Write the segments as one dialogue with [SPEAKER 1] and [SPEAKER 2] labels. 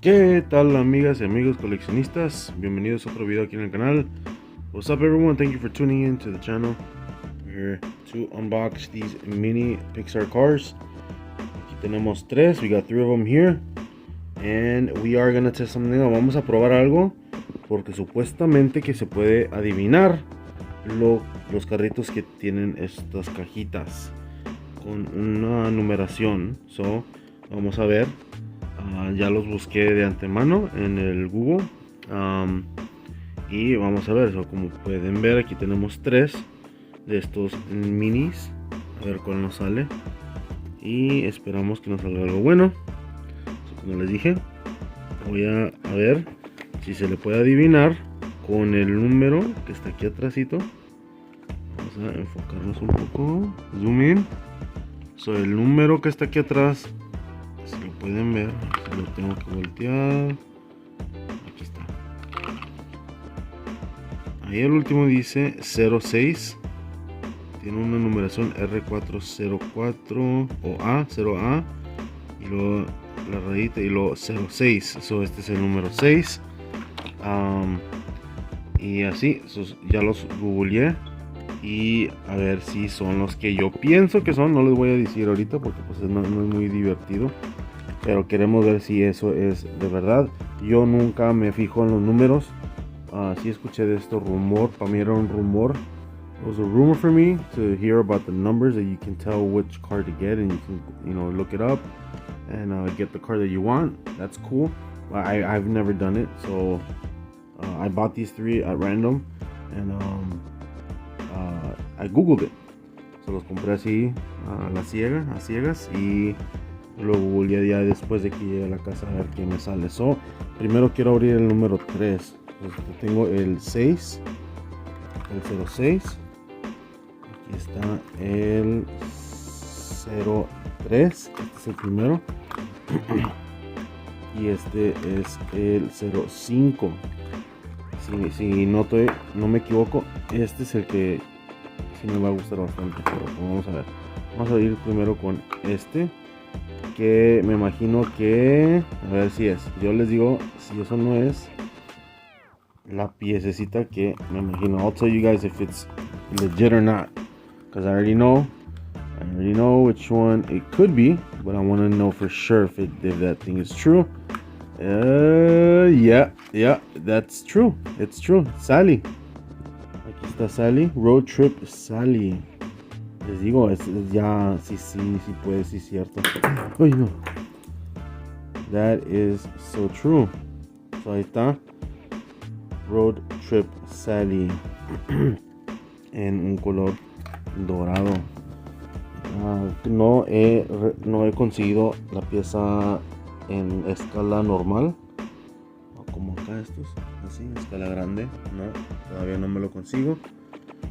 [SPEAKER 1] ¿Qué tal, amigas y amigos coleccionistas? Bienvenidos a otro video aquí en el canal. What's up, everyone? Thank you for tuning in to the channel. We're here to unbox these mini Pixar cars. Aquí tenemos tres. We got three of them here. And we are gonna test something out. Vamos a probar algo porque supuestamente que se puede adivinar los carritos que tienen estas cajitas con una numeración. So, vamos a ver. Ya los busqué de antemano en el Google. Y vamos a ver. So, como pueden ver, aquí tenemos tres de estos minis. A ver cuál nos sale. Y esperamos que nos salga algo bueno. So, como les dije, voy a ver si se le puede adivinar con el número que está aquí atrásito. Vamos a enfocarnos un poco. Zoom in. So, el número que está aquí atrás, si lo pueden ver, lo tengo que voltear. Aquí está. Ahí el último dice 06. Tiene una numeración R404 o A, 0A. Y luego la rayita y luego 06. So, este es el número 6. Y así, ya los googleé. Y a ver si son los que yo pienso que son. No les voy a decir ahorita porque pues no es muy divertido. Pero queremos ver si eso es de verdad. Yo nunca me fijo en los números. Sí escuché de esto rumor. Para mí era un rumor. It was a rumor for me to hear about the numbers that you can tell which car to get, and you can, look it up and get the car that you want. That's cool. I've never done it, so I bought these three at random, and I googled it. Se los compré así a ciegas, y lo googleé ya después de que llegué a la casa a ver qué me sale. So, primero quiero abrir el número 3. Tengo el 6, el 06. Aquí está el 03. Este es el primero. Y este es el 05. Si no me equivoco, este es el que sí me va a gustar bastante. Pero vamos a ver. Vamos a ir primero con este, que me imagino que, a ver si es. Yo les digo si eso no es la piececita que me imagino. I'll tell you guys if it's legit or not, because I already know which one it could be, but I want to know for sure if that thing is true. Yeah, that's true. It's true. Sally. Aquí está Sally. Road Trip Sally. Les digo, es ya, sí puede, sí es cierto. Ay, no. That is so true. So ahí está. Road Trip Sally. En un color dorado. No he conseguido la pieza en escala normal, como acá estos, así, escala grande. No, todavía no me lo consigo.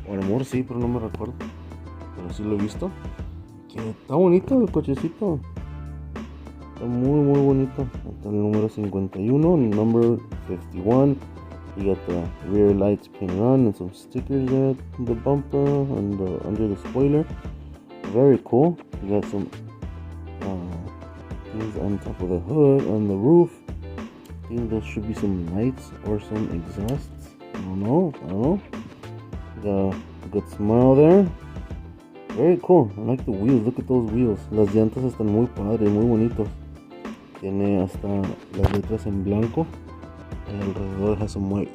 [SPEAKER 1] O a lo mejor sí, pero no me recuerdo. Pero sí lo he visto. Que está bonito el cochecito. Está muy bonito. Está el número 51, number 51. You got the rear lights painted on and some stickers at the bumper and under the spoiler. Very cool. You got some things on top of the hood, on the roof. I think there should be some lights or some exhausts. I don't know. Got a good smile there. Very cool. I like the wheels. Look at those wheels. Las llantas están muy padres, muy bonitos. Tiene hasta las letras en blanco. Alrededor has some white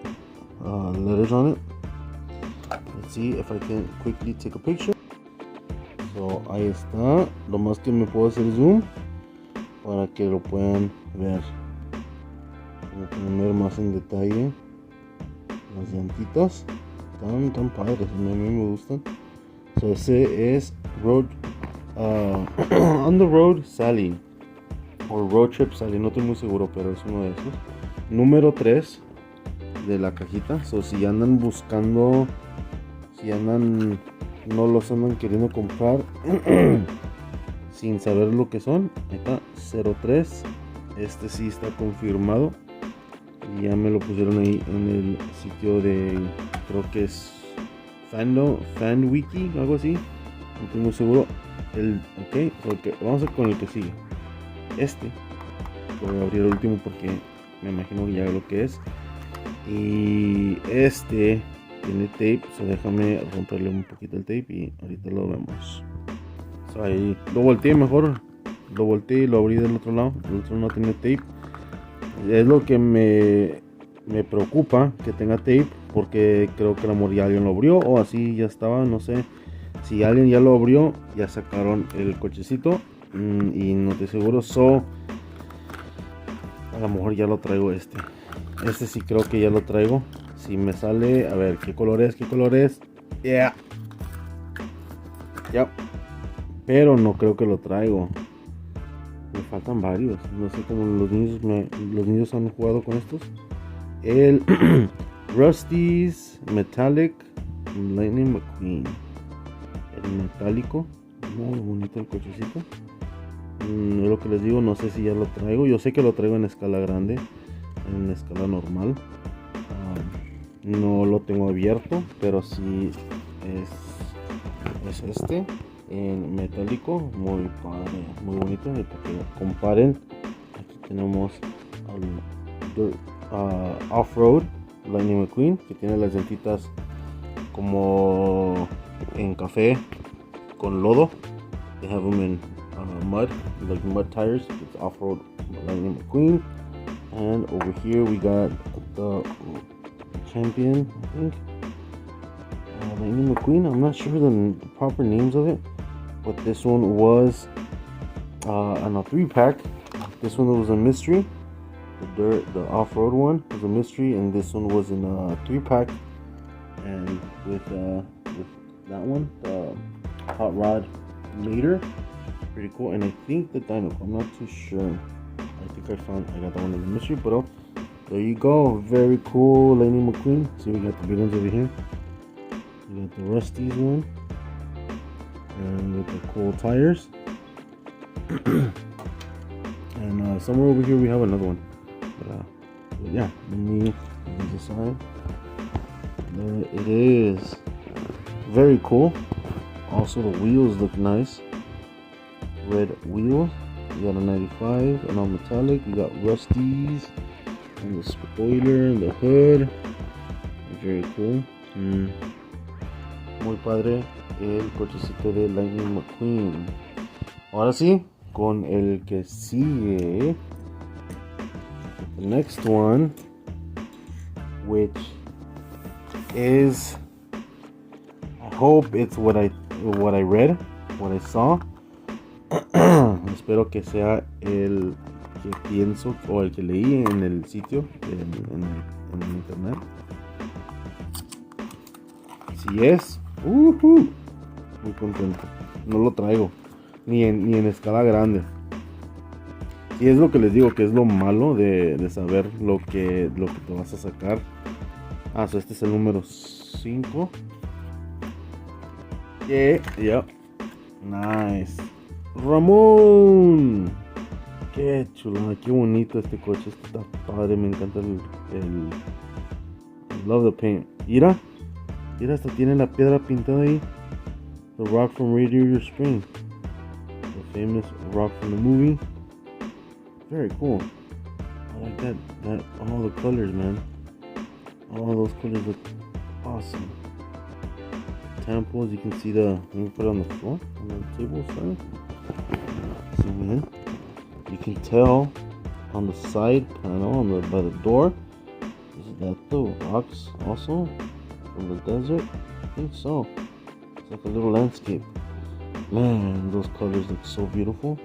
[SPEAKER 1] letters on it. Let's see if I can quickly take a picture. So ahí está. Lo más que me puedo hacer zoom para que lo puedan ver. Como pueden ver más en detalle. Las llantitas tan padres. A mí me gustan. So ese es Road On the Road Sally o Road Trip Sally, no estoy muy seguro, pero es uno de esos. Número 3 de la cajita. So si andan buscando, no los andan queriendo comprar sin saber lo que son, ahí está, 03. Este sí está confirmado y ya me lo pusieron ahí en el sitio de, creo que es FanWiki, algo así, no estoy muy seguro. Ok, vamos a ir con el que sigue. Este Voy a abrir el último porque me imagino ya lo que es. Y este tiene tape, so déjame romperle un poquito el tape y ahorita lo vemos. So ahí lo volteé mejor, lo volteé y lo abrí del otro lado. El otro no tiene tape. Es lo que me preocupa que tenga tape, porque creo que a lo mejor ya alguien lo abrió o así ya estaba, no sé. Si alguien ya lo abrió, ya sacaron el cochecito y no estoy seguro. So a lo mejor ya lo traigo este sí creo que ya lo traigo. Si me sale, a ver, ¿qué color es? Yeah. Pero no creo que lo traigo. Me faltan varios. No sé cómo los niños han jugado con estos. El Rust-eze Metallic Lightning McQueen. El metálico. Muy bonito el cochecito. Es lo que les digo, no sé si ya lo traigo. Yo sé que lo traigo en escala grande, en escala normal. No lo tengo abierto, pero sí es este en metálico, muy padre, muy bonito. Y para que comparen, aquí tenemos al Off-Road Lightning McQueen, que tiene las llantitas como en café con lodo. They have them in mud, like mud tires. It's Off-Road Lightning McQueen. And over here we got the champion, I think, Lightning McQueen. I'm not sure the proper names of it, but this one was on a 3-pack. This one was a mystery. The off-road one was a mystery, and this one was in a 3-pack. And with that one, the hot rod later, pretty cool. And I think the dyno, I'm not too sure. I think I got that one in the mystery, but there you go. Very cool Lightning McQueen. See, we got the big ones over here. We got the Rust-eze one, and with the cool tires. And somewhere over here we have another one. But yeah, let me decide. There it is. Very cool. Also, the wheels look nice. Red wheels. You got a 95, and all metallic. You got Rust-eze and the spoiler and the hood. Very cool. Muy padre el cochecito de Lightning McQueen. Ahora sí, con el que sigue. The next one, which is, I hope it's what I read, what I saw. Espero que sea el que pienso o el que leí en el sitio, en internet. Si es, muy contento. No lo traigo ni en escala grande. Y es lo que les digo, que es lo malo de saber lo que te vas a sacar. So este es el número 5. Yep. Nice. Ramon. Qué chulo, qué bonito este coche. Este está padre, me encanta el love the paint. Mira, hasta tiene la piedra pintada ahí. The rock from Radiator Spring. The famous rock from the movie. Very cool. I like that all the colors, man. All those colors look awesome. Temples, you can see let me put it on the floor, on the table side. Zoom in. You can tell on the side panel, by the door, is that the rocks also from the desert? I think so. It's like a little landscape. Man, those colors look so beautiful.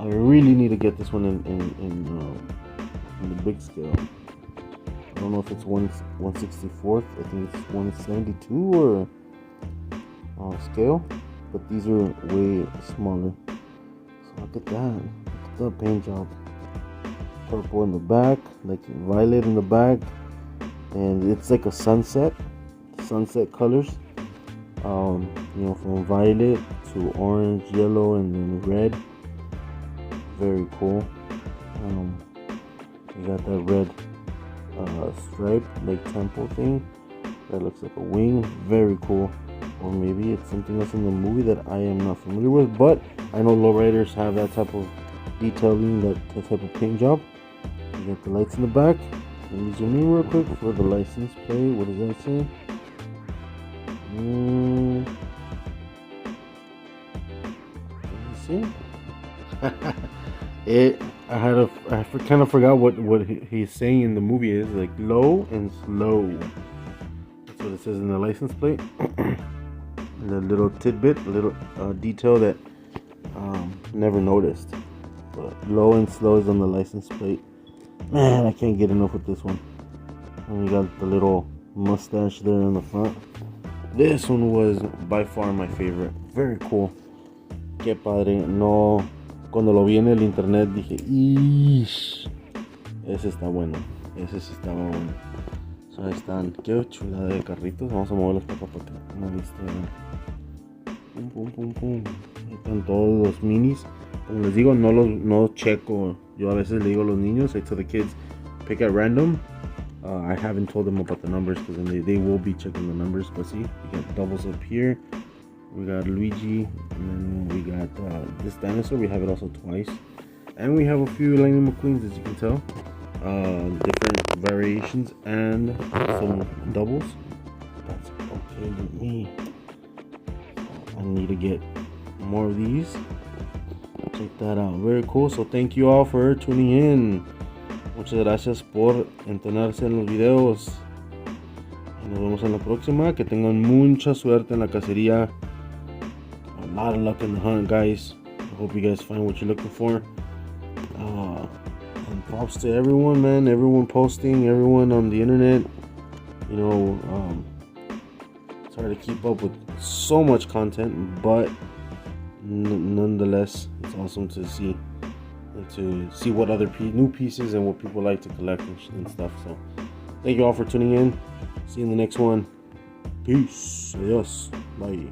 [SPEAKER 1] I really need to get this one in the big scale. I don't know if it's 1/64th. I think it's 1/72 or scale, but these are way smaller. So look at that. Look at the paint job. Purple in the back, like violet in the back, and it's like a sunset colors. From violet to orange, yellow, and then red. Very cool. You got that red stripe, like temple thing. That looks like a wing. Very cool. Or maybe it's something else in the movie that I am not familiar with. But I know lowriders have that type of detailing that type of paint job. You got the lights in the back. Let me zoom in real quick for the license plate. What does that say? Let me see. I kind of forgot what he's saying in the movie is like low and slow. That's what it says in the license plate. And a little tidbit, a little detail that never noticed. But low and slow is on the license plate. Man, I can't get enough with this one. And we got the little mustache there in the front. This one was by far my favorite. Very cool. Qué padre. No, cuando lo vi en el internet dije, ¡ish! Ese está bueno. Ese sí estaba bueno. So, ahí están. Qué chulada de carritos. Vamos a moverlos para acá para que no viste. Pum, pum, pum, pum. Ahí están todos los minis. Como les digo, no checo. Yo a veces le digo a los niños, I tell the kids, pick at random. I haven't told them about the numbers because then they will be checking the numbers. But see, we got doubles up here. We got Luigi, and then we got this dinosaur. We have it also twice. And we have a few Lightning McQueens, as you can tell. Different variations and some doubles. That's okay with me. I need to get more of these. Check that out. Very cool. So thank you all for tuning in. Muchas gracias por entrenarse en los videos. Y nos vemos en la próxima. Que tengan mucha suerte en la cacería. A lot of luck in the hunt, guys. I hope you guys find what you're looking for. And props to everyone, man. Everyone posting, everyone on the internet. You know, it's hard to keep up with so much content, but nonetheless, it's awesome to see what other new pieces and what people like to collect and stuff. So thank you all for tuning in. See you in the next one. Peace. Adios. Bye.